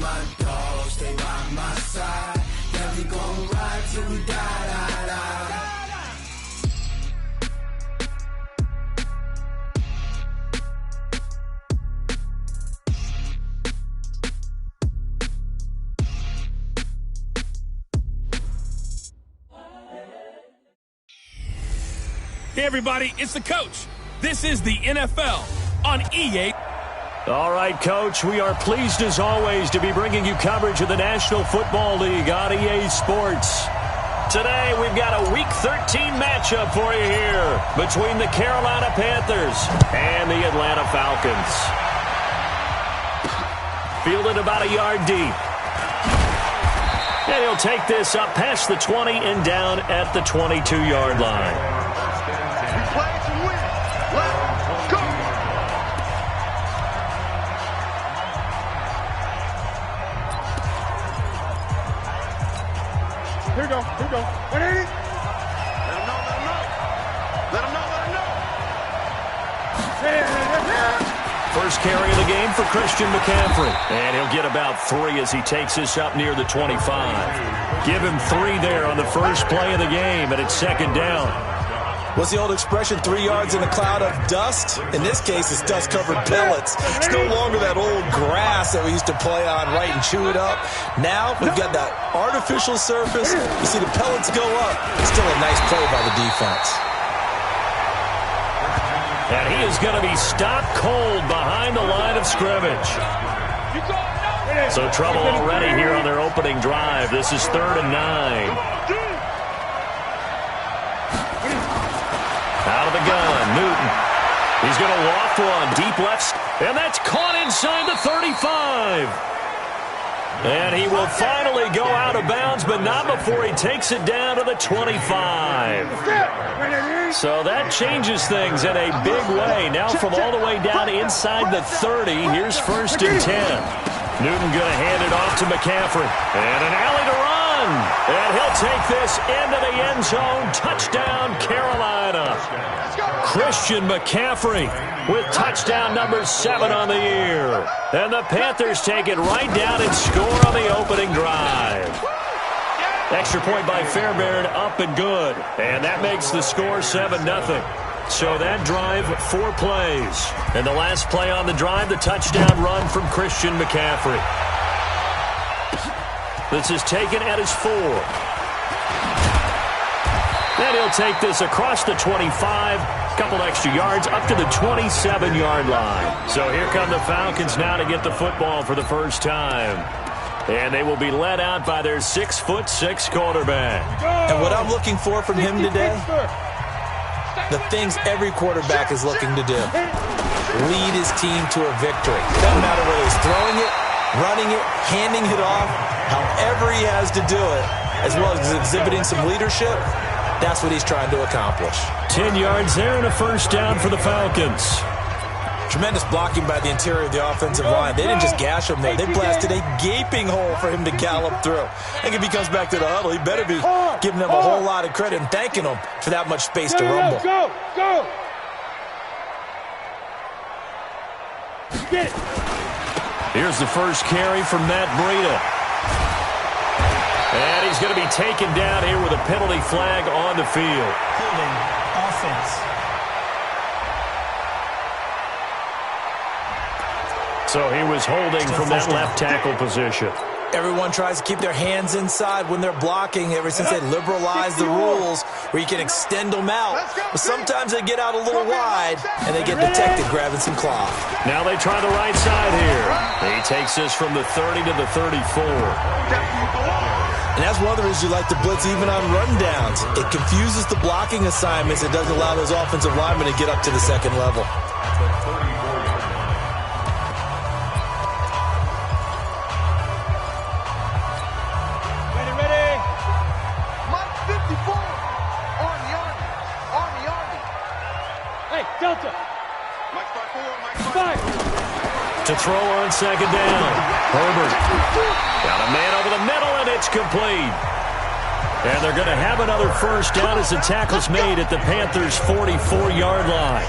my dog, stay by my side. Yeah, we gon' ride till we die. Hey, everybody, it's the coach. This is the NFL on EA. All right, Coach, we are pleased as always to be bringing you coverage of the National Football League on EA Sports. Today, we've got a Week 13 matchup for you here between the Carolina Panthers and the Atlanta Falcons. Fielded about a yard deep. And he'll take this up past the 20 and down at the 22-yard line. Here we go. 180. Let him know. First carry of the game for Christian McCaffrey. And he'll get about 3 as he takes this up near the 25. Give him 3 there on the first play of the game, and it's second down. What's the old expression, 3 yards in a cloud of dust? In this case, it's dust-covered pellets. It's no longer that old grass that we used to play on, right, and chew it up. Now, we've got that artificial surface. You see the pellets go up. It's still a nice play by the defense. And he is going to be stopped cold behind the line of scrimmage. So trouble already here on their opening drive. This is 3rd and 9. Out of the gun, Newton. He's going to loft one deep left, and that's caught inside the 35. And he will finally go out of bounds, but not before he takes it down to the 25. So that changes things in a big way. Now from all the way down inside the 30, here's 1st and 10. Newton going to hand it off to McCaffrey. And an alley to run. And he'll take this into the end zone. Touchdown, Carolina. Christian McCaffrey with touchdown number 7 on the year. And the Panthers take it right down and score on the opening drive. Extra point by Fairbairn, up and good. And that makes the score 7-0. So that drive, 4 plays. And the last play on the drive, the touchdown run from Christian McCaffrey. This is taken at his 4. And he'll take this across the 25. Couple extra yards up to the 27-yard line. So here come the Falcons now to get the football for the first time. And they will be led out by their 6'6" quarterback. And what I'm looking for from him today, the things every quarterback is looking to do. Lead his team to a victory. Doesn't matter whether he's throwing it, running it, handing it off, however he has to do it, as well as exhibiting some leadership. That's what he's trying to accomplish. 10 yards there and a first down for the Falcons. Tremendous blocking by the interior of the offensive line. They didn't just gash him there. They blasted a gaping hole for him to gallop through. I think if he comes back to the huddle, he better be giving them a whole lot of credit and thanking them for that much space to rumble. Go! Get it! Here's the first carry from Matt Breida. And he's going to be taken down here with a penalty flag on the field. Holding offense. So he was holding from that left tackle position. Everyone tries to keep their hands inside when they're blocking ever since they liberalized the rules where you can extend them out. But sometimes they get out a little wide and they get detected grabbing some cloth. Now they try the right side here. He takes this from the 30 to the 34. And that's one of the reasons you like to blitz even on rundowns. It confuses the blocking assignments. It doesn't allow those offensive linemen to get up to the second level. To throw on second down. Herbert. Got a man over the middle, and it's complete. And they're going to have another first down as the tackle's made at the Panthers' 44-yard line.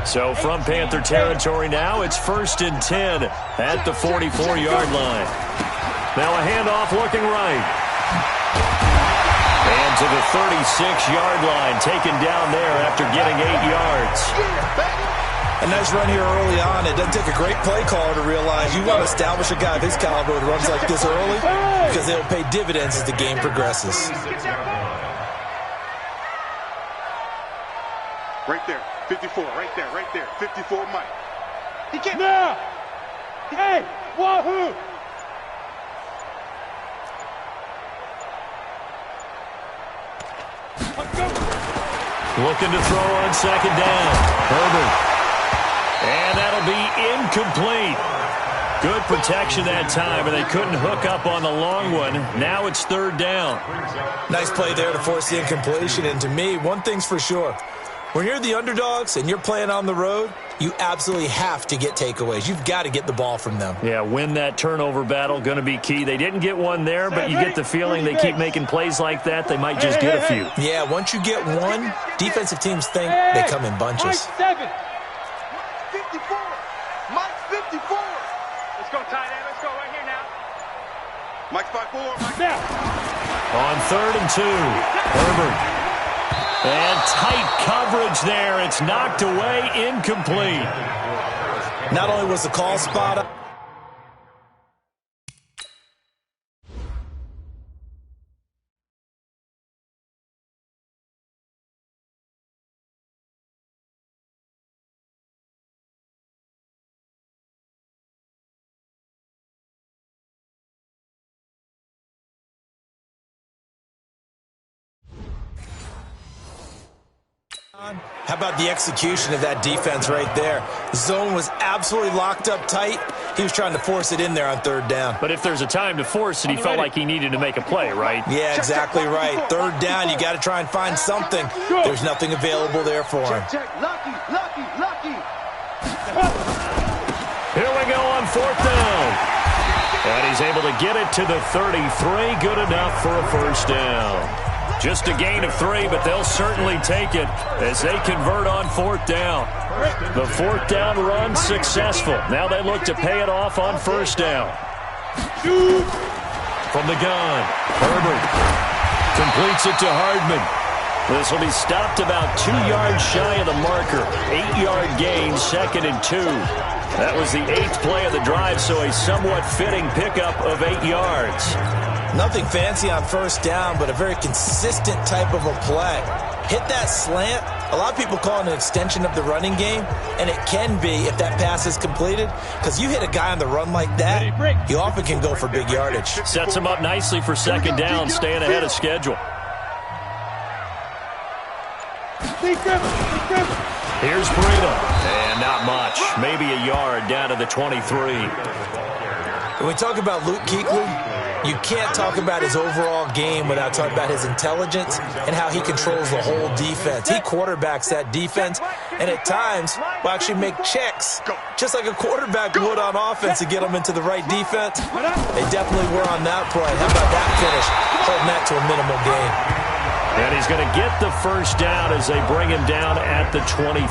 So from Panther territory now, it's 1st and 10 at the 44-yard line. Now a handoff looking right. And to the 36-yard line, taken down there after getting 8 yards. A nice run here early on. It doesn't take a great play caller to realize you want to establish a guy of his caliber that runs like this early because they'll pay dividends as the game progresses. Right there, 54, right there, 54, Mike. He can't. Now! Hey, wahoo! Looking to throw on 2nd down. Herbert. And that'll be incomplete. Good protection that time, and they couldn't hook up on the long one. Now it's 3rd down. Nice play there to force the incompletion. And to me, one thing's for sure. When you're the underdogs and you're playing on the road, you absolutely have to get takeaways. You've got to get the ball from them. Yeah, win that turnover battle, going to be key. They didn't get one there, but you get the feeling they keep making plays like that, they might just get a few. Yeah, once you get one, defensive teams think they come in bunches. Mike 7. 54! Mike 54! Let's go, tight end. Let's go right here now. Mike 5-4. Mike Now. On 3rd and 2, Herbert. And tight coverage there. It's knocked away, incomplete. Not only was the call spot up, how about the execution of that defense right there? The zone was absolutely locked up tight. He was trying to force it in there on 3rd down. But if there's a time to force it, he felt like he needed to make a play, right? Yeah, exactly right. 3rd down, you got to try and find something. There's nothing available there for him. Lucky. Here we go on 4th down. And he's able to get it to the 33. Good enough for a 1st down. Just a gain of 3, but they'll certainly take it as they convert on 4th down. The 4th down run successful. Now they look to pay it off on 1st down. From the gun, Herbert completes it to Hardman. This will be stopped about 2 yards shy of the marker. 8-yard gain, 2nd and 2. That was the 8th play of the drive, so a somewhat fitting pickup of 8 yards. Nothing fancy on 1st down, but a very consistent type of a play. Hit that slant. A lot of people call it an extension of the running game, and it can be if that pass is completed, because you hit a guy on the run like that, you often can go for big yardage. Sets him up nicely for 2nd down, staying ahead of schedule. Here's Breida, and not much. Maybe a yard down to the 23. When we talk about Luke Kuechly, you can't talk about his overall game without talking about his intelligence and how he controls the whole defense. He quarterbacks that defense, and at times will actually make checks, just like a quarterback would on offense to get them into the right defense. They definitely were on that play. How about that finish? Holding that to a minimal gain. And he's going to get the 1st down as they bring him down at the 23.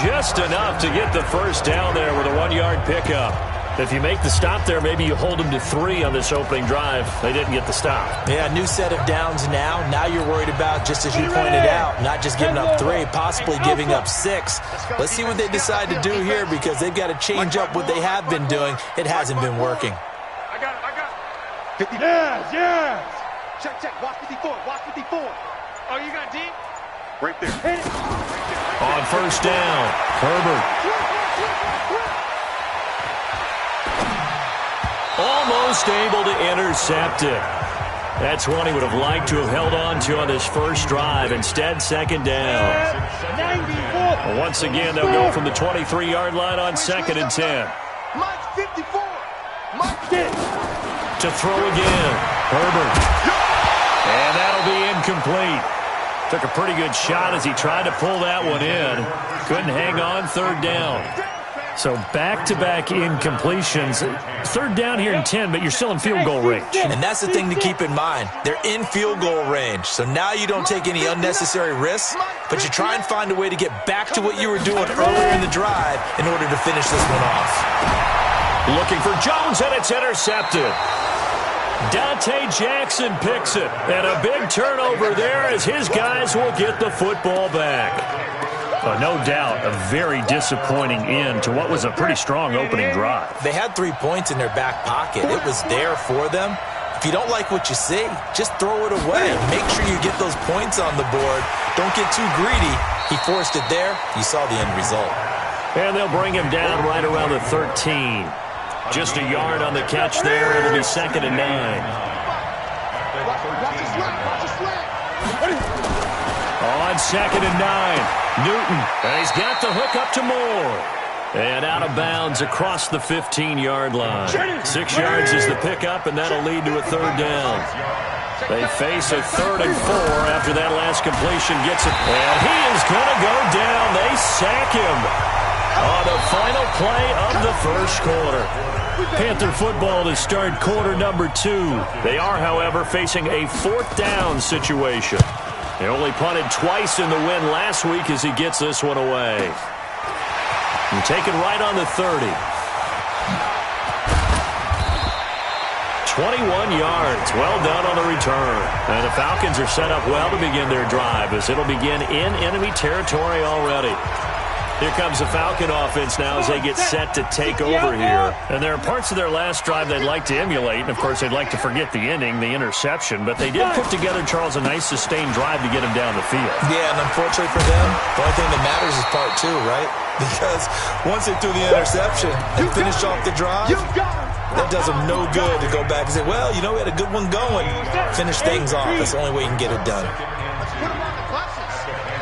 Just enough to get the 1st down there with a 1-yard pickup. If you make the stop there, maybe you hold them to 3 on this opening drive. They didn't get the stop. Yeah, new set of downs now. Now you're worried about, just as you pointed out, not just giving up 3, possibly giving up 6. Let's see what they decide to do here, because they've got to change up what they have been doing. It hasn't been working. I got it. 50. Yes. Check. Watch 54. Oh, you got deep? Right there. Hit it. On 1st down, Herbert. Almost able to intercept it. That's one he would have liked to have held on to on this first drive. Instead, 2nd down. Well, once again, they'll go from the 23-yard line on 2nd and 10. Mike 54. To throw again, Herbert. And that'll be incomplete. Took a pretty good shot as he tried to pull that one in. Couldn't hang on 3rd down. So back-to-back incompletions. Third down here in 10, but you're still in field goal range. And that's the thing to keep in mind. They're in field goal range. So now you don't take any unnecessary risks, but you try and find a way to get back to what you were doing earlier in the drive in order to finish this one off. Looking for Jones, and it's intercepted. Dante Jackson picks it, and a big turnover there as his guys will get the football back. No doubt a very disappointing end to what was a pretty strong opening drive. They had 3 points in their back pocket. It was there for them. If you don't like what you see, just throw it away. Make sure you get those points on the board. Don't get too greedy. He forced it there. You saw the end result. And they'll bring him down right around the 13. Just a yard on the catch there. It'll be 2nd and 9. On 2nd and 9. Newton, and he's got the hook up to Moore. And out of bounds across the 15-yard line. 6 yards is the pickup, and that'll lead to a 3rd down. They face a 3rd and 4 after that last completion gets it. And he is going to go down. They sack him on the final play of the first quarter. Panther football to start quarter number 2. They are, however, facing a 4th down situation. They only punted twice in the win last week as he gets this one away. And taken right on the 30. 21 yards. Well done on the return. And the Falcons are set up well to begin their drive as it'll begin in enemy territory already. Here comes the Falcon offense now as they get set to take over here. And there are parts of their last drive they'd like to emulate. And, of course, they'd like to forget the ending, the interception. But they did put together, Charles, a nice sustained drive to get him down the field. Yeah, and unfortunately for them, the only thing that matters is part 2, right? Because once they threw the interception and finished off the drive, that does them no good to go back and say, well, you know, we had a good one going. Finish things off. That's the only way you can get it done.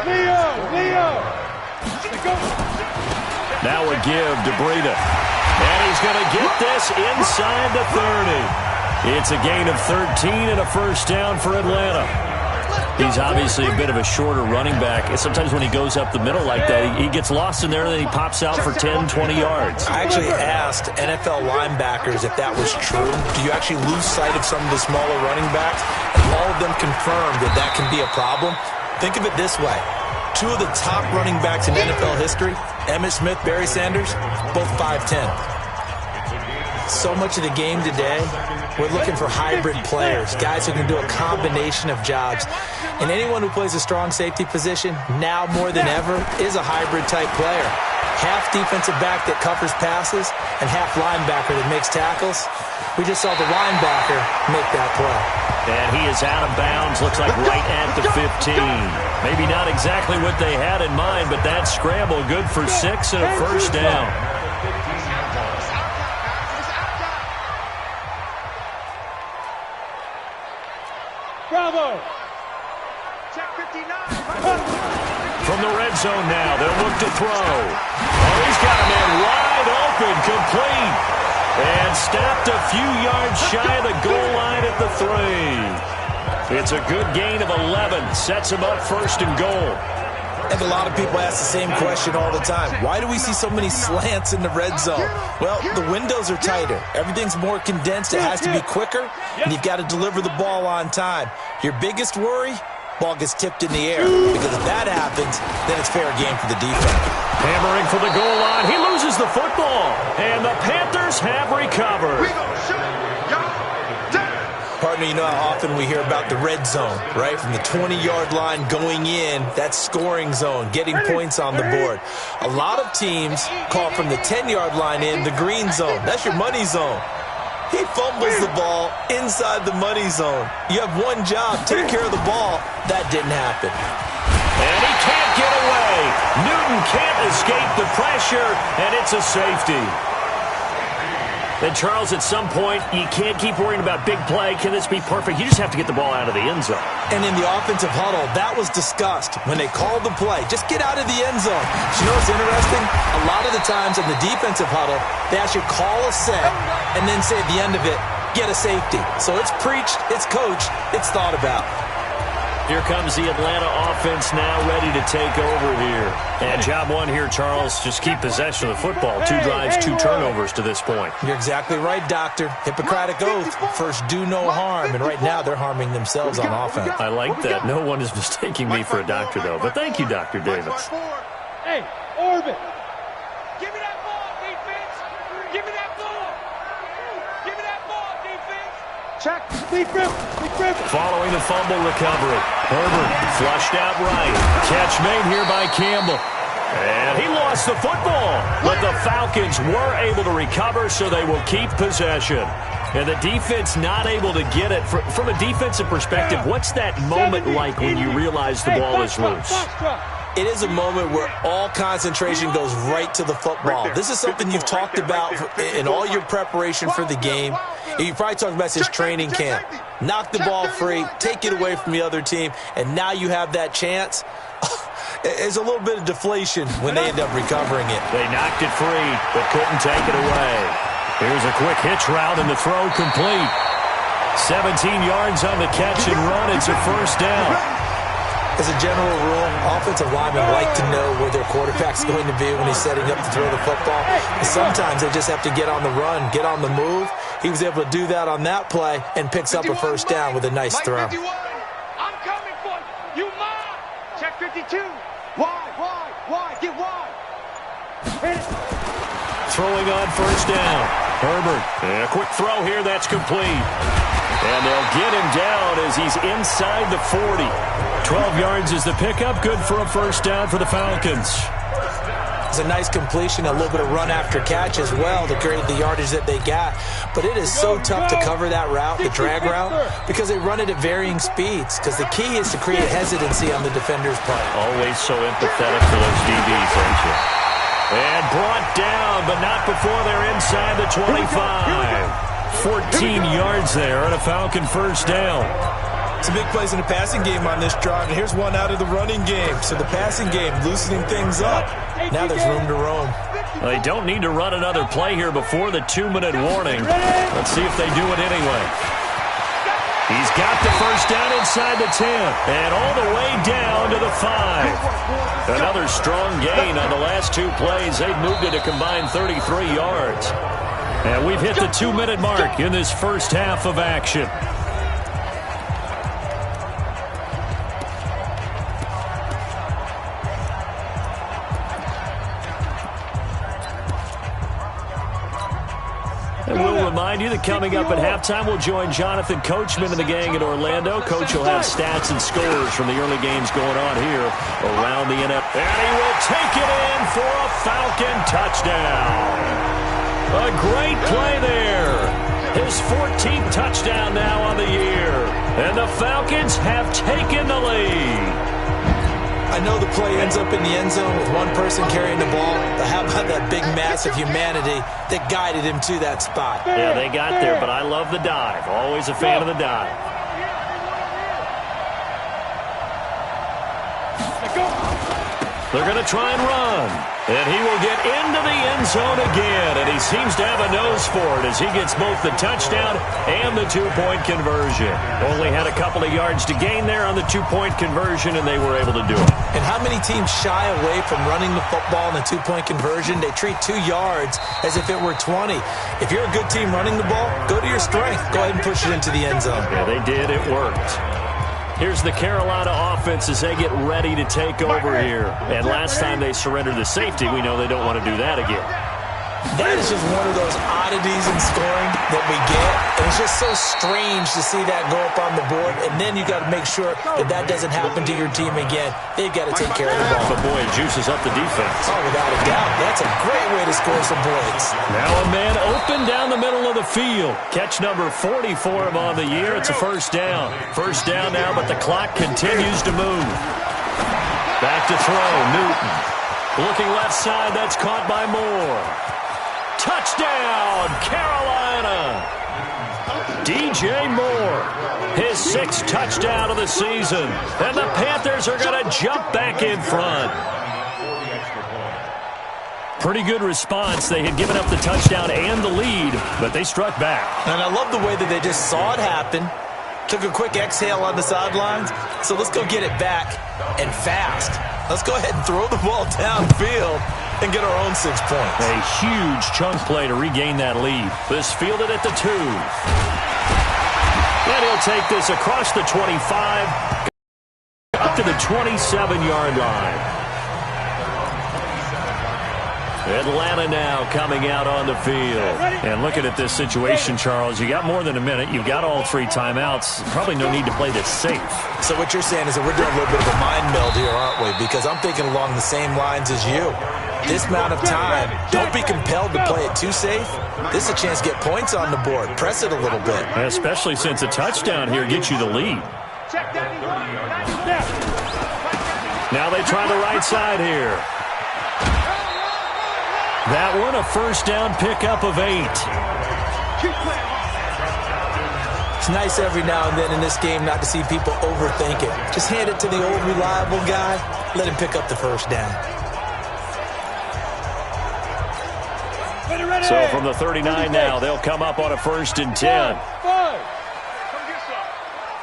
Leo! Now a give to Breida. And he's going to get this inside the 30. It's a gain of 13 and a first down for Atlanta. He's obviously a bit of a shorter running back. And sometimes when he goes up the middle like that, he gets lost in there and then he pops out for 10, 20 yards. I actually asked NFL linebackers if that was true. Do you actually lose sight of some of the smaller running backs? And all of them confirmed that that can be a problem. Think of it this way. 2 of the top running backs in NFL history, Emmitt Smith, Barry Sanders, both 5'10". So much of the game today, we're looking for hybrid players, guys who can do a combination of jobs. And anyone who plays a strong safety position, now more than ever, is a hybrid-type player. Half defensive back that covers passes and half linebacker that makes tackles. We just saw the linebacker make that play. And he is out of bounds, looks like right at the 15. Maybe not exactly what they had in mind, but that scramble good for 6 and a first down. Bravo! Check 59. From the red zone now, they'll look to throw. Oh, he's got a man wide open, complete. And stopped a few yards shy of the goal line at the 3. It's a good gain of 11. Sets him up 1st and goal. And a lot of people ask the same question all the time. Why do we see so many slants in the red zone? Well, the windows are tighter. Everything's more condensed. It has to be quicker, and you've got to deliver the ball on time. Your biggest worry? Ball gets tipped in the air. Because if that happens, then it's fair game for the defense. Hammering for the goal line. He loses the football. And the Panthers have recovered. We gonna shoot. Y'all down. Partner, you know how often we hear about the red zone, right? From the 20-yard line going in, that's scoring zone, getting points on the board. A lot of teams call from the 10-yard line in the green zone. That's your money zone. He fumbles the ball inside the money zone. You have one job, take care of the ball. That didn't happen. And he can't get away. Newton can't escape the pressure, and it's a safety. And, Charles, at some point, you can't keep worrying about big play. Can this be perfect? You just have to get the ball out of the end zone. And in the offensive huddle, that was discussed when they called the play. Just get out of the end zone. But you know what's interesting? A lot of the times in the defensive huddle, they actually call a set and then say at the end of it, get a safety. So it's preached, it's coached, it's thought about. Here comes the Atlanta offense now ready to take over here. And job one here, Charles, just keep possession of the football. 2 drives, 2 turnovers to this point. You're exactly right, Doctor. Hippocratic oath. First, do no harm. And right now, they're harming themselves on offense. I like that. No one is mistaking me for a doctor, though. But thank you, Dr. Davis. Hey, Orbit. Give me that ball, defense. Give me that ball. Give me that ball, defense. Check. Lead grip. Following the fumble recovery, Herbert flushed out right. Catch made here by Campbell. And he lost the football. But the Falcons were able to recover, so they will keep possession. And the defense not able to get it. From a defensive perspective, what's that moment like when you realize the ball is loose? It is a moment where all concentration goes right to the football. This is something you've talked about in all your preparation for the game. You probably talked about this training camp. Knock the ball free, take it away from the other team, and now you have that chance. There's a little bit of deflation when they end up recovering it. They knocked it free, but couldn't take it away. Here's a quick hitch route, and the throw complete. 17 yards on the catch and run. It's a first down. As a general rule, offensive linemen like to know where their quarterback's going to be when he's setting up to throw the football. And sometimes they just have to get on the run, get on the move. He was able to do that on that play and picks up a first down with a nice throw. I'm coming for you. You mine. Check 52. Wide. Get wide. Hit it. Throwing on first down. Herbert. And a quick throw here. That's complete. And they'll get him down as he's inside the 40. 12 yards is the pickup. Good for a first down for the Falcons. It's a nice completion, a little bit of run after catch as well to create the yardage that they got. But it is so tough to cover that route, the drag route, because they run it at varying speeds. Because the key is to create hesitancy on the defender's part. Always so empathetic for those DBs, aren't you? And brought down, but not before they're inside the 25. 14 yards there and a Falcon first down. Some big plays in the passing game on this drive, and here's one out of the running game. So the passing game loosening things up. Now there's room to roam. They don't need to run another play here before the 2-minute warning. Let's see if they do it anyway. He's got the first down inside the 10 and all the way down to the 5. Another strong gain on the last 2 plays. They've moved it a combined 33 yards. And we've hit the 2-minute mark in this first half of action. And we'll remind you that coming up at halftime, we'll join Jonathan Coachman and the gang in Orlando. Coach will have stats and scores from the early games going on here around the NFL. And he will take it in for a Falcon touchdown. A great play there. His 14th touchdown now on the year. And the Falcons have taken the lead. I know the play ends up in the end zone with one person carrying the ball, but how about that big mass of humanity that guided him to that spot? Yeah, they got there, but I love the dive. Always a fan of the dive. They're going to try and run. And he will get into the end zone again. And he seems to have a nose for it as he gets both the touchdown and the 2-point conversion. Only had a couple of yards to gain there on the 2-point conversion, and they were able to do it. And how many teams shy away from running the football in a 2-point conversion? They treat 2 yards as if it were 20. If you're a good team running the ball, go to your strength. Go ahead and push it into the end zone. Yeah, they did. It worked. Here's the Carolina offense as they get ready to take over here. And last time they surrendered the safety, we know they don't want to do that again. That is just one of those oddities in scoring that we get. And it's just so strange to see that go up on the board. And then you got to make sure that that doesn't happen to your team again. They've got to take care of the ball. But boy, it juices up the defense. Oh, without a doubt. That's a great way to score some points. Now a man open down the middle of the field. Catch number 40 for him on the year. It's a first down. First down now, but the clock continues to move. Back to throw, Newton. Looking left side, that's caught by Moore. Touchdown, Carolina! DJ Moore, his 6th touchdown of the season. And the Panthers are going to jump back in front. Pretty good response. They had given up the touchdown and the lead, but they struck back. And I love the way that they just saw it happen, Took a quick exhale on the sidelines, so let's go get it back and fast. Let's go ahead and throw the ball downfield and get our own 6 points. A huge chunk play to regain that lead. This fielded at the 2. And he'll take this across the 25, up to the 27-yard line. Atlanta now coming out on the field. And looking at this situation, Charles, you got more than a minute. You've got all 3 timeouts. Probably no need to play this safe. So what you're saying is that we're doing a little bit of a mind meld here, aren't we? Because I'm thinking along the same lines as you. This amount of time, don't be compelled to play it too safe. This is a chance to get points on the board. Press it a little bit. Especially since a touchdown here gets you the lead. Now they try the right side here. That one, a first down pickup of 8. It's nice every now and then in this game not to see people overthink it. Just hand it to the old reliable guy. Let him pick up the first down. So from the 39 now, they'll come up on a 1st and 10. Come get some.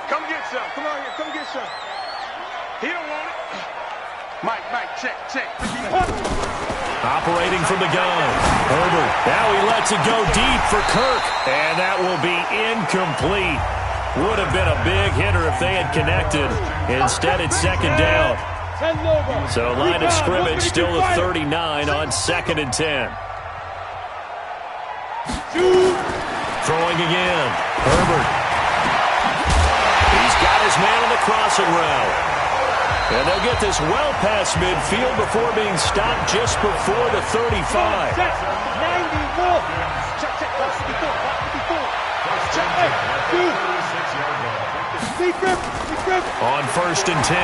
Come get some. Come on here. Come get some. He don't want it. Mike, check. Operating from the gun. Herbert. Now he lets it go deep for Kirk. And that will be incomplete. Would have been a big hitter if they had connected. Instead, it's 2nd down. So line of scrimmage still the 39 on 2nd and 10. Throwing again. Herbert. He's got his man on the crossing route. And they'll get this well past midfield before being stopped just before the 35. On 1st and 10,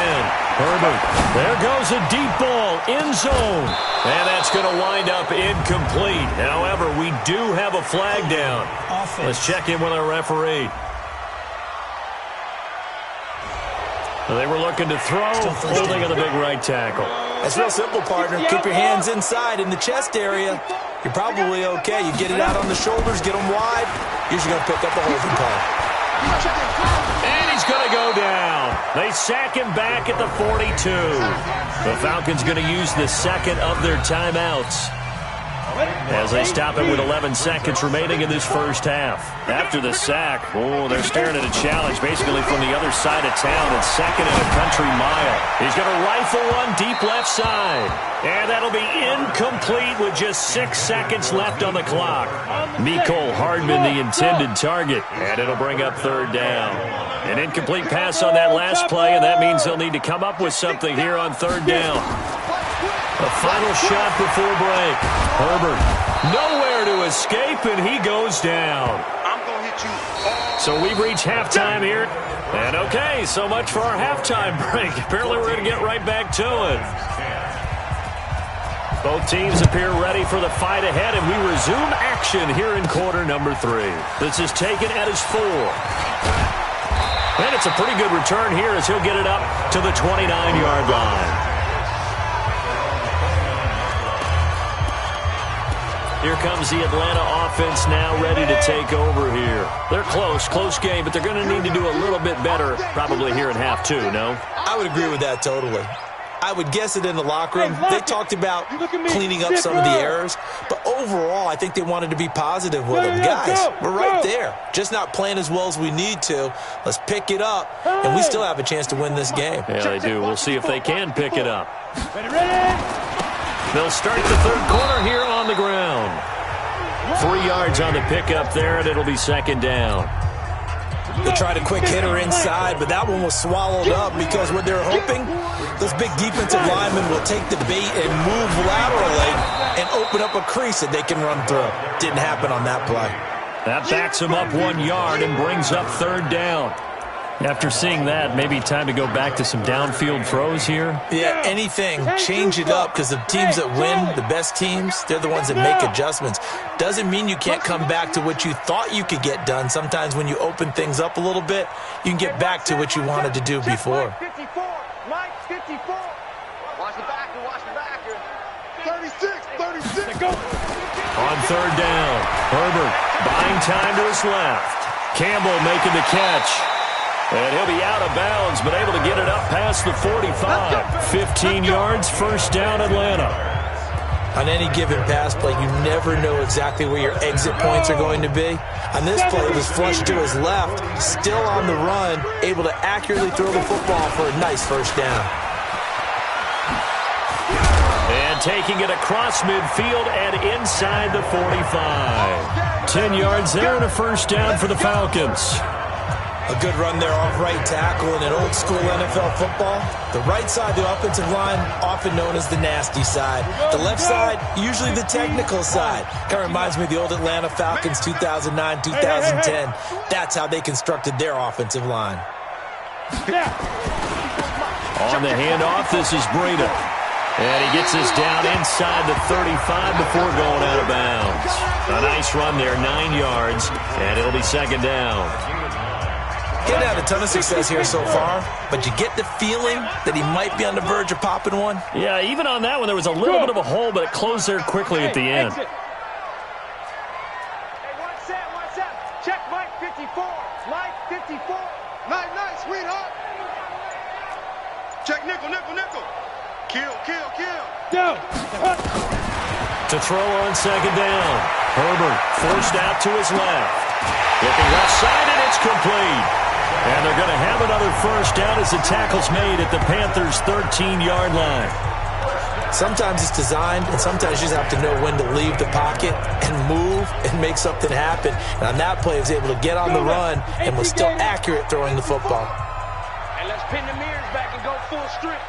Herbert. There goes a deep ball, end zone. And that's going to wind up incomplete. However, we do have a flag down. Let's check in with our referee. They were looking to throw, holding on the big right tackle. That's real simple, partner. Keep your hands inside in the chest area. You're probably okay. You get it out on the shoulders, get them wide. Usually going to pick up a holding call. And he's going to go down. They sack him back at the 42. The Falcons going to use the 2nd of their timeouts as they stop it with 11 seconds remaining in this first half. After the sack, they're staring at a challenge basically from the other side of town. It's 2nd and a country mile. He's going to rifle one deep left side. And that'll be incomplete with just 6 seconds left on the clock. Mecole Hardman, the intended target. And it'll bring up 3rd down. An incomplete pass on that last play, and that means they'll need to come up with something here on 3rd down. A final shot before break. Herbert, nowhere to escape, and he goes down. I'm going to hit you. So we've reached halftime here. And okay, so much for our halftime break. Apparently we're going to get right back to it. Both teams appear ready for the fight ahead, and we resume action here in quarter number 3. This is taken at his 4. And it's a pretty good return here as he'll get it up to the 29-yard line. Here comes the Atlanta offense now ready to take over here. They're close game, but they're going to need to do a little bit better probably here in half 2, no? I would agree with that totally. I would guess it in the locker room. They talked about cleaning up some of the errors, but overall, I think they wanted to be positive with them. Guys, we're right there. Just not playing as well as we need to. Let's pick it up, and we still have a chance to win this game. Yeah, they do. We'll see if they can pick it up. They'll start the 3rd quarter here on the ground. 3 yards on the pickup there, and it'll be 2nd down. They tried a quick hitter inside, but that one was swallowed up because what they're hoping, those big defensive linemen will take the bait and move laterally and open up a crease that they can run through. Didn't happen on that play. That backs him up 1 yard and brings up 3rd down. After seeing that, maybe time to go back to some downfield throws here. Yeah, anything. Change it up because the teams that win, the best teams, they're the ones that make adjustments. Doesn't mean you can't come back to what you thought you could get done. Sometimes when you open things up a little bit, you can get back to what you wanted to do before. Mike 54. Watch the backer. 36. On 3rd down, Herbert buying time to his left. Campbell making the catch. And he'll be out of bounds, but able to get it up past the 45. 15 yards, first down, Atlanta. On any given pass play, you never know exactly where your exit points are going to be. On this play, it was flushed to his left, still on the run, able to accurately throw the football for a nice first down. And taking it across midfield and inside the 45. 10 yards there and a first down for the Falcons. A good run there off right tackle in an old-school NFL football. The right side, the offensive line, often known as the nasty side. The left side, usually the technical side. Kind of reminds me of the old Atlanta Falcons 2009, 2010. That's how they constructed their offensive line. On the handoff, this is Breida. And he gets us down inside the 35 before going out of bounds. A nice run there, 9 yards, and it'll be second down. He's had a ton of success here so far, but you get the feeling that he might be on the verge of popping one. Yeah, even on that one, there was a little bit of a hole, but it closed there quickly at the end. Hey, one set. Check Mike 54. Mike 54. Nice, sweetheart. Check nickel. Kill. Go. To throw on second down. Herbert forced out to his left. Looking left side, and it's complete. And they're going to have another first down as the tackle's made at the Panthers' 13-yard line. Sometimes it's designed, and sometimes you just have to know when to leave the pocket and move and make something happen. And on that play, he was able to get on the run and was still accurate throwing the football. And let's pin the mirrors back and go full strip.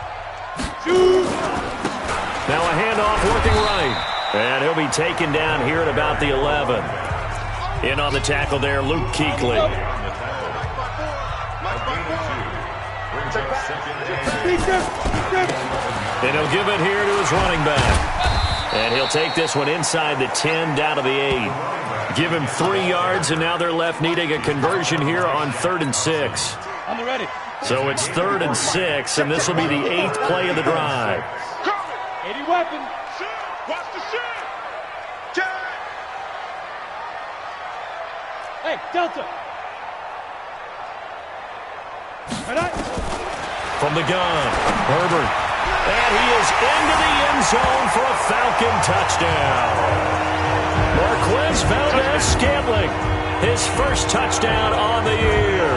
Now a handoff working right. And he'll be taken down here at about the 11. In on the tackle there, Luke Kuechly. And he'll give it here to his running back. And he'll take this one inside the 10 down to the 8. Give him 3 yards, and now they're left needing a conversion here on 3rd and 6. On the ready. So it's 3rd and 6, and this will be the 8th play of the drive. 80 weapon. Watch the shit. Hey, Delta. From the gun, Herbert. And he is into the end zone for a Falcon touchdown. Marquez Valdez-Scantling, his first touchdown on the year.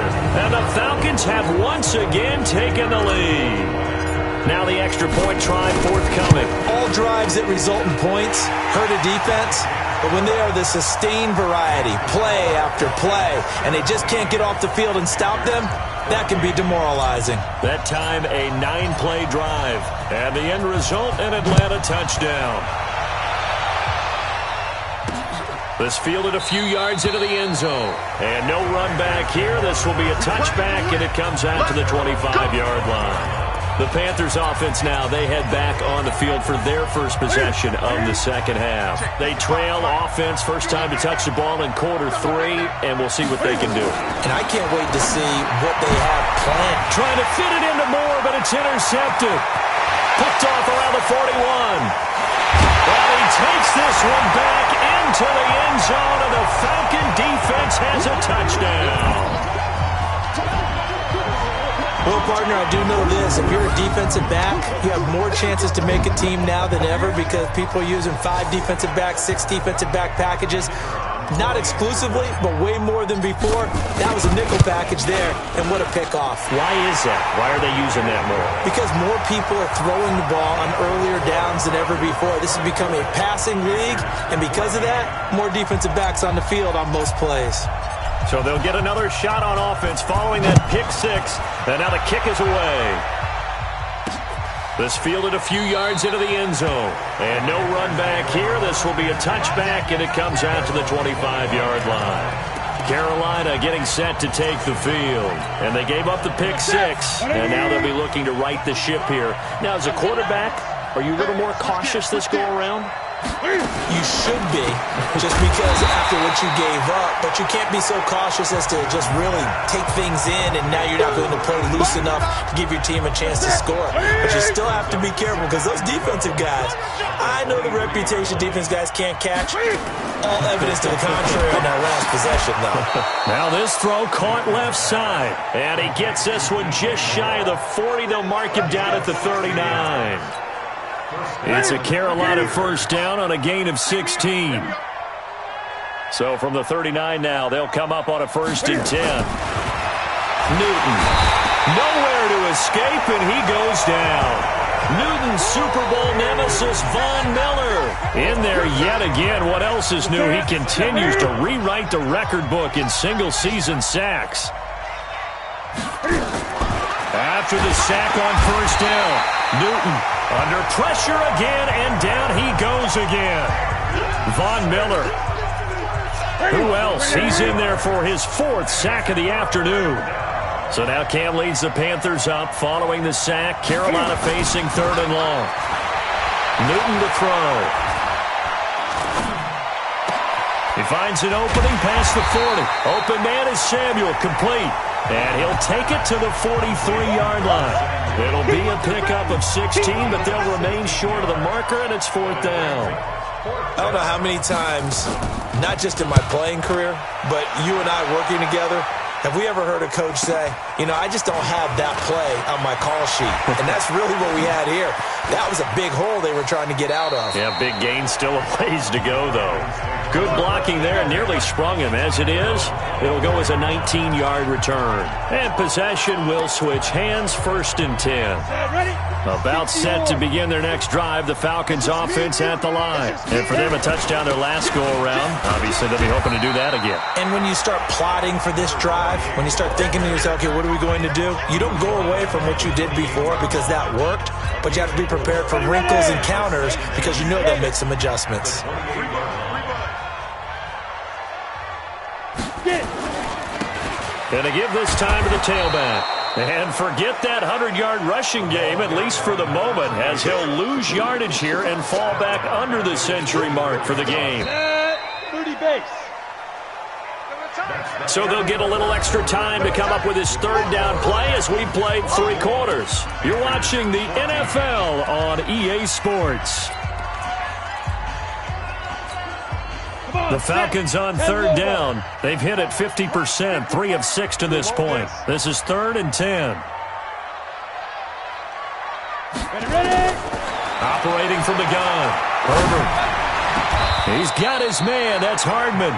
And the Falcons have once again taken the lead. Now the extra point try forthcoming. All drives that result in points hurt a defense, but when they are the sustained variety, play after play, and they just can't get off the field and stop them, that can be demoralizing. That time a 9-play drive, and the end result an Atlanta touchdown. This fielded a few yards into the end zone, and no run back here. This will be a touchback, and it comes out to the 25-yard line. The Panthers offense now, they head back on the field for their first possession of the second half. They trail offense, first time to touch the ball in quarter 3, and we'll see what they can do. And I can't wait to see what they have planned. Trying to fit it into Moore, but it's intercepted. Picked off around the 41. Well, he takes this one back into the end zone, and the Falcon defense has a touchdown. Well, partner, I do know this. If you're a defensive back, you have more chances to make a team now than ever because people are using 5 defensive backs, 6 defensive back packages. Not exclusively, but way more than before. That was a nickel package there, and what a pickoff. Why is that? Why are they using that more? Because more people are throwing the ball on earlier downs than ever before. This has become a passing league, and because of that, more defensive backs on the field on most plays. So they'll get another shot on offense following that pick 6, and now the kick is away. This fielded a few yards into the end zone, and no run back here. This will be a touchback, and it comes out to the 25-yard line. Carolina getting set to take the field, and they gave up the pick 6, and now they'll be looking to right the ship here. Now, as a quarterback, are you a little more cautious this go-around? You should be, just because after what you gave up, but you can't be so cautious as to just really take things in, and now you're not going to play loose enough to give your team a chance to score. But you still have to be careful, because those defensive guys, I know the reputation defense guys can't catch. All evidence to the contrary on that last possession, though. Now this throw caught left side, and he gets this one just shy of the 40. They'll mark him down at the 39. It's a Carolina first down on a gain of 16. So from the 39 now, they'll come up on a 1st and 10. Newton, nowhere to escape, and he goes down. Newton's Super Bowl nemesis, Von Miller, in there yet again. What else is new? He continues to rewrite the record book in single-season sacks. After the sack on 1st down, Newton under pressure again, and down he goes again. Von Miller. Who else? He's in there for his 4th sack of the afternoon. So now Cam leads the Panthers up following the sack. Carolina facing 3rd and long. Newton to throw. He finds an opening past the 40. Open man is Samuel, complete. And he'll take it to the 43-yard line. It'll be a pickup of 16, but they'll remain short of the marker, and it's 4th down. I don't know how many times, not just in my playing career, but you and I working together, have we ever heard a coach say, you know, I just don't have that play on my call sheet. And that's really what we had here. That was a big hole they were trying to get out of. Yeah, big gain, still a ways to go, though. Good blocking there, nearly sprung him. As it is, it'll go as a 19-yard return. And possession will switch hands, 1st and 10. About set to begin their next drive, the Falcons offense at the line. And for them, a touchdown their last go-around. Obviously, they'll be hoping to do that again. And when you start plotting for this drive, when you start thinking to yourself, okay, what are we going to do? You don't go away from what you did before because that worked, but you have to be prepared for wrinkles and counters because you know they'll make some adjustments. And to give this time to the tailback. And forget that 100-yard rushing game, at least for the moment, as he'll lose yardage here and fall back under the century mark for the game. 30 base. So they'll get a little extra time to come up with his 3rd down play as we played 3 quarters. You're watching the NFL on EA Sports. The Falcons on 3rd down. They've hit it 50%, 3 of 6 to this point. This is 3rd and 10. Ready. Operating from the gun, Herbert. He's got his man. That's Hardman.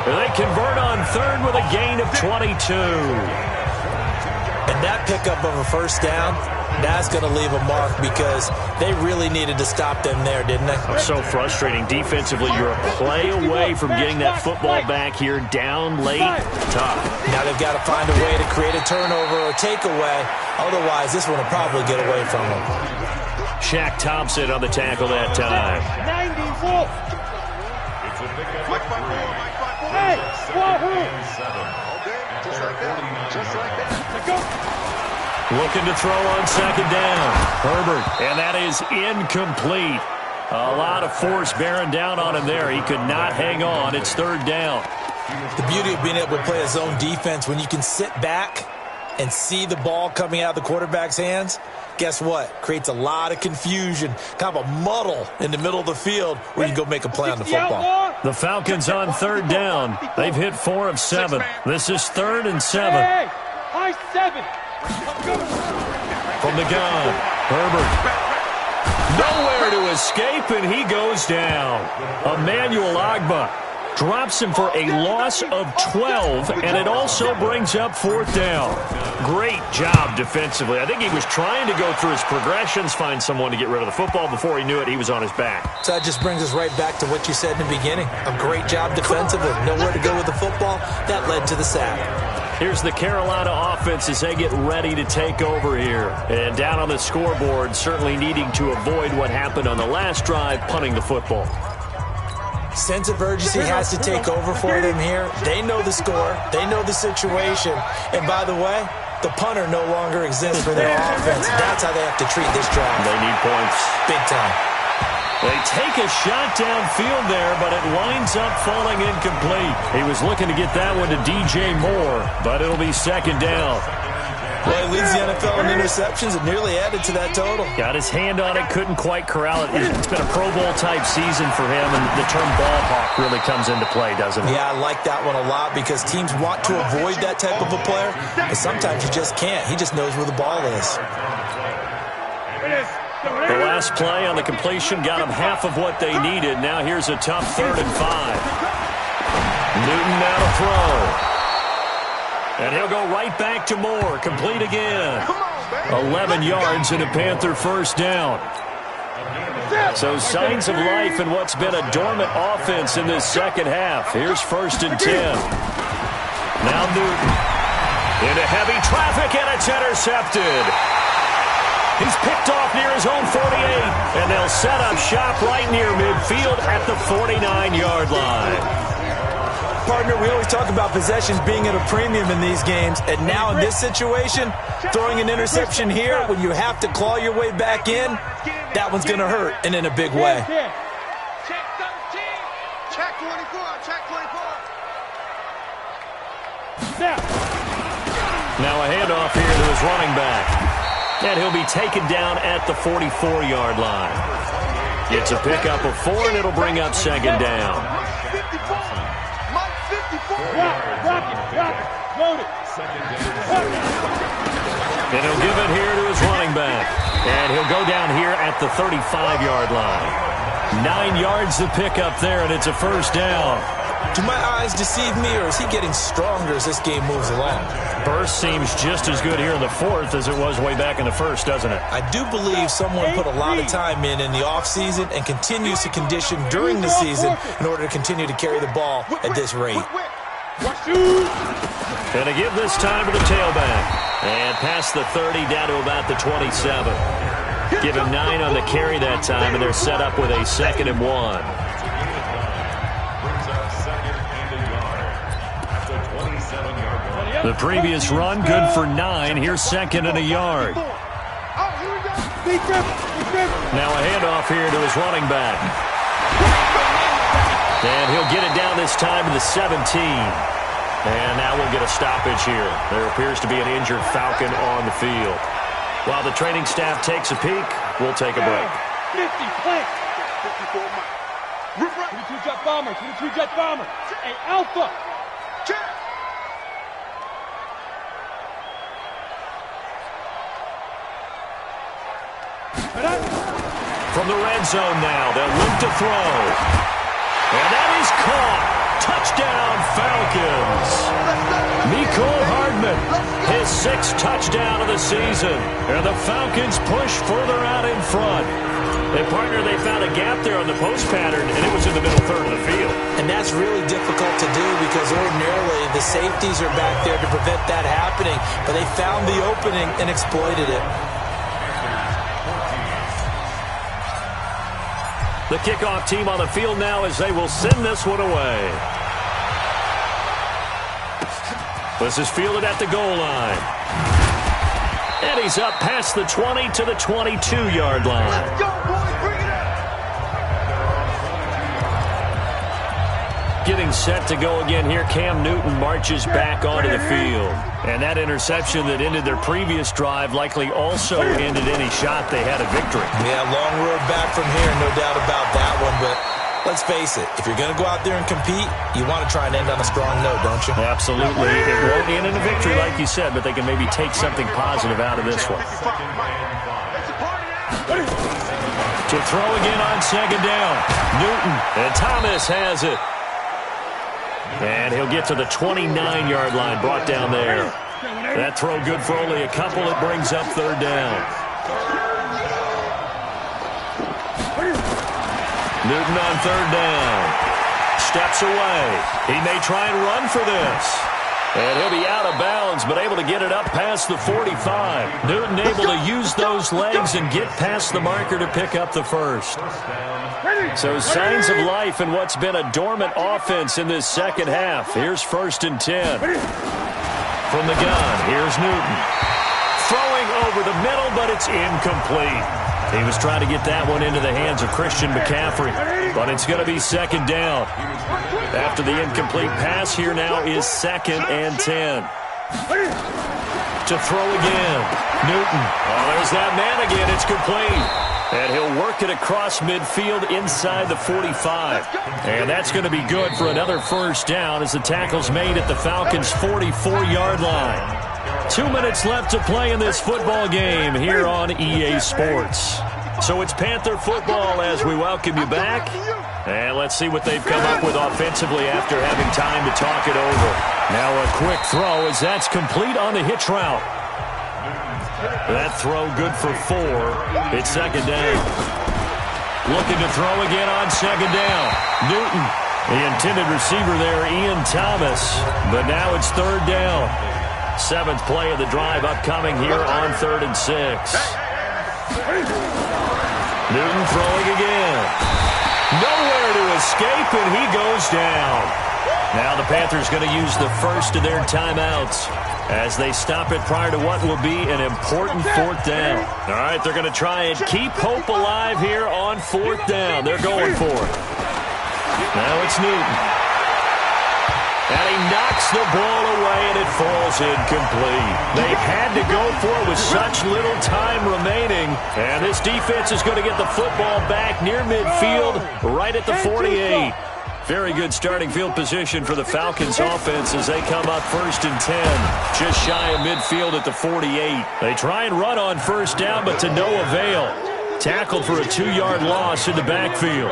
They convert on 3rd with a gain of 22. And that pickup of a 1st down, that's going to leave a mark because they really needed to stop them there, didn't they? So frustrating. Defensively, you're a play away from getting that football back here down late. Tough. Now they've got to find a way to create a turnover or takeaway. Otherwise, this one will probably get away from them. Shaq Thompson on the tackle that time. 94. Hey, Wahoo! Just like that. Go. Looking to throw on 2nd down. Herbert, and that is incomplete. A lot of force bearing down on him there. He could not hang on. It's 3rd down. The beauty of being able to play a zone defense, when you can sit back and see the ball coming out of the quarterback's hands, guess what? Creates a lot of confusion, kind of a muddle in the middle of the field where you can go make a play on the football. The Falcons on 3rd down. They've hit 4 of 7. This is 3rd and 7. Hey, high 7. From the gun, Herbert. Nowhere to escape, and he goes down. Emmanuel Ogbah drops him for a loss of 12, and it also brings up 4th down. Great job defensively. I think he was trying to go through his progressions, find someone to get rid of the football. Before he knew it, he was on his back. So that just brings us right back to what you said in the beginning. A great job defensively. Nowhere to go with the football. That led to the sack. Here's the Carolina offense as they get ready to take over here. And down on the scoreboard, certainly needing to avoid what happened on the last drive, punting the football. Sense of urgency has to take over for them here. They know the score. They know the situation. And by the way, the punter no longer exists for their offense. That's how they have to treat this drive. They need points. Big time. They take a shot downfield there, but it winds up falling incomplete. He was looking to get that one to DJ Moore, but it'll be second down. Well, he leads the NFL in interceptions and nearly added to that total. Got his hand on it, couldn't quite corral it. It's been a Pro Bowl-type season for him, and the term ball hawk really comes into play, doesn't it? Yeah, I like that one a lot because teams want to avoid that type of a player, but sometimes you just can't. He just knows where the ball is. The last play on the completion got them half of what they needed. Now here's a tough 3rd and 5. Newton now to throw. And he'll go right back to Moore. Complete again. 11 yards and a Panther first down. So signs of life in what's been a dormant offense in this second half. Here's 1st and 10. Now Newton. Into heavy traffic, and it's intercepted. He's picked off near his own 48, and they'll set up shop right near midfield at the 49-yard line. Partner, we always talk about possessions being at a premium in these games, and now in this situation, throwing an interception here when you have to claw your way back in, that one's going to hurt, and in a big way. Check 13. Check 24. Check 24. Now a handoff here to his running back. And he'll be taken down at the 44-yard line. It's a pickup of 4, and it'll bring up second down. And he'll give it here to his running back. And he'll go down here at the 35-yard line. 9 yards to pick up there, and it's a first down. Do my eyes deceive me, or is he getting stronger as this game moves along? Burst seems just as good here in the 4th as it was way back in the 1st, doesn't it? I do believe someone put a lot of time in the offseason and continues to condition during the season in order to continue to carry the ball at this rate. Going to give this time to the tailback. And past the 30 down to about the 27. Give him 9 on the carry that time, and they're set up with a 2nd and 1. The previous run, good for 9. Here's 2nd and a yard. Now a handoff here to his running back. And he'll get it down this time to the 17. And now we'll get a stoppage here. There appears to be an injured Falcon on the field. While the training staff takes a peek, we'll take a break. 50, play. 54 miles. 22 jet bomber, 22 jet bomber. Hey, Alpha. Check. From the red zone now, they'll look to throw. And that is caught. Touchdown, Falcons. Mecole Hardman, his 6th touchdown of the season. And the Falcons push further out in front. And, partner, they found a gap there on the post pattern, and it was in the middle 3rd of the field. And that's really difficult to do because ordinarily the safeties are back there to prevent that happening. But they found the opening and exploited it. The kickoff team on the field now as they will send this one away. This is fielded at the goal line. And he's up past the 20 to the 22-yard line. Let's go, boys. Bring it up. Getting set to go again here, Cam Newton marches back onto the field. And that interception that ended their previous drive likely also ended any shot they had a victory. Yeah, long road back from here, no doubt about that one. But let's face it, if you're going to go out there and compete, you want to try and end on a strong note, don't you? Absolutely. It won't end in a victory, like you said, but they can maybe take something positive out of this one. To throw again on 2nd down. Newton, and Thomas has it. And he'll get to the 29-yard line, brought down there. That throw good for only a couple. It brings up 3rd down. Newton on 3rd down. Steps away. He may try and run for this. And he'll be out of bounds, but able to get it up past the 45. Newton able to use those legs and get past the marker to pick up the 1st. So signs of life in what's been a dormant offense in this second half. Here's 1st and 10. From the gun, here's Newton. Throwing over the middle, but it's incomplete. He was trying to get that one into the hands of Christian McCaffrey, but it's going to be second down. After the incomplete pass, here now is 2nd and 10. To throw again. Newton. Oh, there's that man again. It's complete. And he'll work it across midfield inside the 45. And that's going to be good for another first down as the tackle's made at the Falcons' 44-yard line. 2 minutes left to play in this football game here on EA Sports. So it's Panther football as we welcome you back. And let's see what they've come up with offensively after having time to talk it over. Now a quick throw as that's complete on the hitch route. That throw good for 4. It's second down. Looking to throw again on second down. Newton, the intended receiver there, Ian Thomas. But now it's third down. 7th play of the drive upcoming here on 3rd and 6. Newton throwing again. Nowhere to escape, and he goes down. Now the Panthers going to use the first of their timeouts as they stop it prior to what will be an important 4th down. All right, they're going to try and keep hope alive here on 4th down. They're going for it. Now it's Newton. And he knocks the ball away, and it falls incomplete. They had to go for it with such little time remaining. And this defense is going to get the football back near midfield, right at the 48. Very good starting field position for the Falcons offense as they come up 1st and 10. Just shy of midfield at the 48. They try and run on first down, but to no avail. Tackled for a 2-yard loss in the backfield.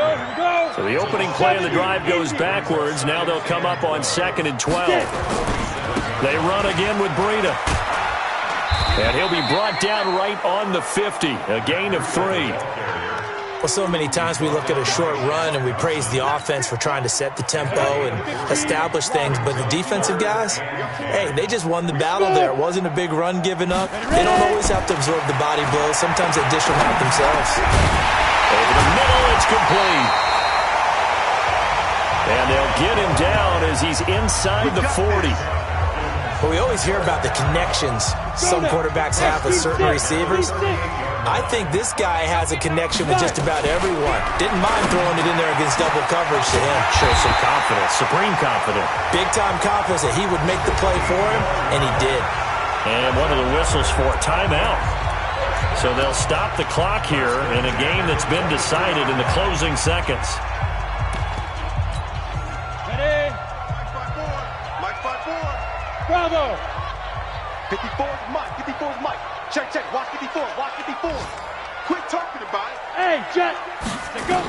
So the opening play of the drive goes backwards. Now they'll come up on 2nd and 12. They run again with Breida. And he'll be brought down right on the 50. A gain of 3. Well, so many times we look at a short run and we praise the offense for trying to set the tempo and establish things, but the defensive guys, hey, they just won the battle there. It wasn't a big run given up. They don't always have to absorb the body blows. Sometimes they dish them out themselves. Over the middle, it's complete. And they'll get him down as he's inside the 40. Well, we always hear about the connections some quarterbacks have with certain receivers. I think this guy has a connection with just about everyone. Didn't mind throwing it in there against double coverage to him. Shows some confidence, supreme confidence. Big-time confidence that he would make the play for him, and he did. And one of the whistles for a timeout. So they'll stop the clock here in a game that's been decided in the closing seconds. Ready? Mike 5-4. Bravo. 54 is Mike. 54 is Mike. Check, check. Watch 54. Watch 54. Quit talking about it. Hey, Jet. Let's go.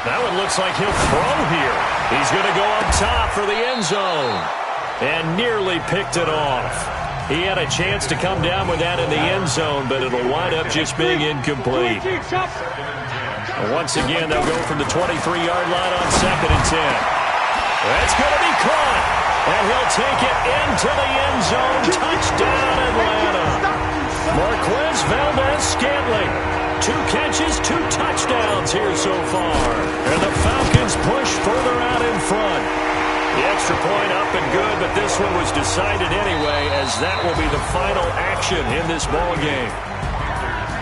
That one looks like he'll throw here. He's going to go up top for the end zone. And nearly picked it off. He had a chance to come down with that in the end zone, but it'll wind up just being incomplete. And once again, they'll go from the 23-yard line on 2nd and 10. That's going to be caught. And he'll take it into the end zone. Touchdown, Atlanta. Marquez Valdez-Scantling. 2 catches, 2 touchdowns here so far. And the Falcons push further out in front. The extra point up and good, but this one was decided anyway, as that will be the final action in this ball game.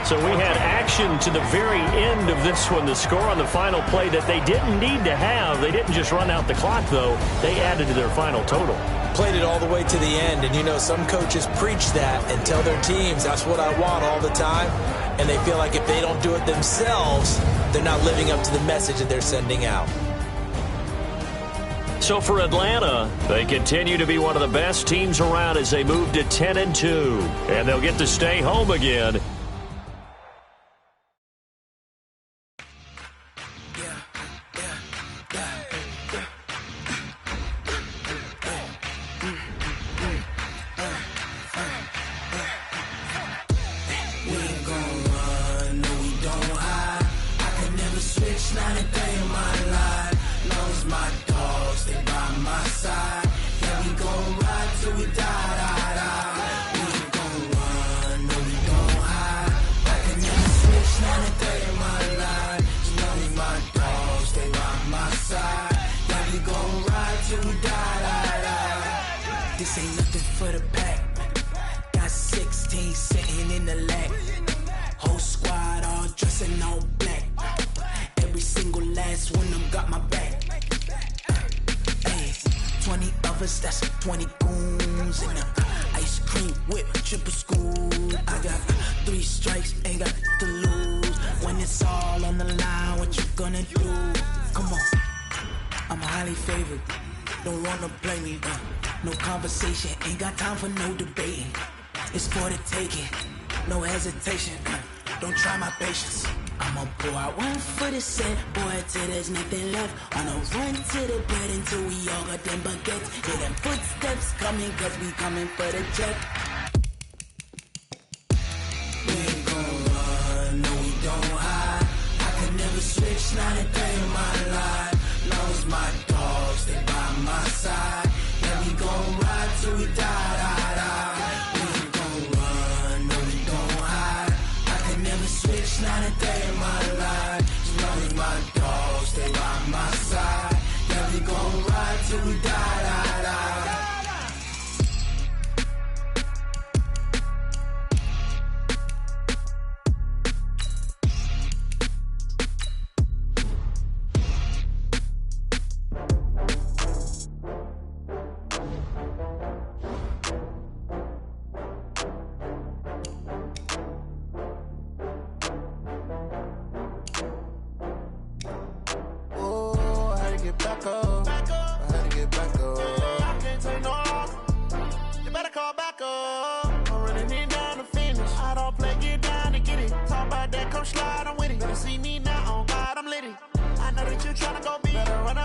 So we had action to the very end of this one. The score on the final play that they didn't need to have. They didn't just run out the clock, though. They added to their final total. Played it all the way to the end, and you know some coaches preach that and tell their teams that's what I want all the time, and they feel like if they don't do it themselves, they're not living up to the message that they're sending out. So for Atlanta, they continue to be one of the best teams around as they move to 10-2, and they'll get to stay home again. This ain't nothing for the pack. Got 16 sitting in the lap. Whole squad all dressed that's when I'm got my back. Hey, 20 of us, that's 20 goons. And ice cream whip, triple school. I got 3 strikes, ain't got to lose. When it's all on the line, what you gonna do? Come on, I'm highly favored. Don't wanna play me, no conversation, ain't got time for no debating. It's for the taking, no hesitation. Don't try my patience. I'ma pour out one for the set, boy, till there's nothing left. On a run to the bread until we all got them baguettes. Hear them footsteps coming, cause we coming for the check. We ain't gon' run, no we don't hide. I could never switch, not a day in my life. Long as my dogs, they by my side. Yeah, we gon' ride till we die, die, die. We ain't gon' run, no we don't hide. I could never switch, not a day in my life. As long as my dogs, they by my side. Yeah, we gon' ride till we die, die, die. Slide, I'm with it. Better see me now, on God, I'm litty. I know that you tryna go be. Better run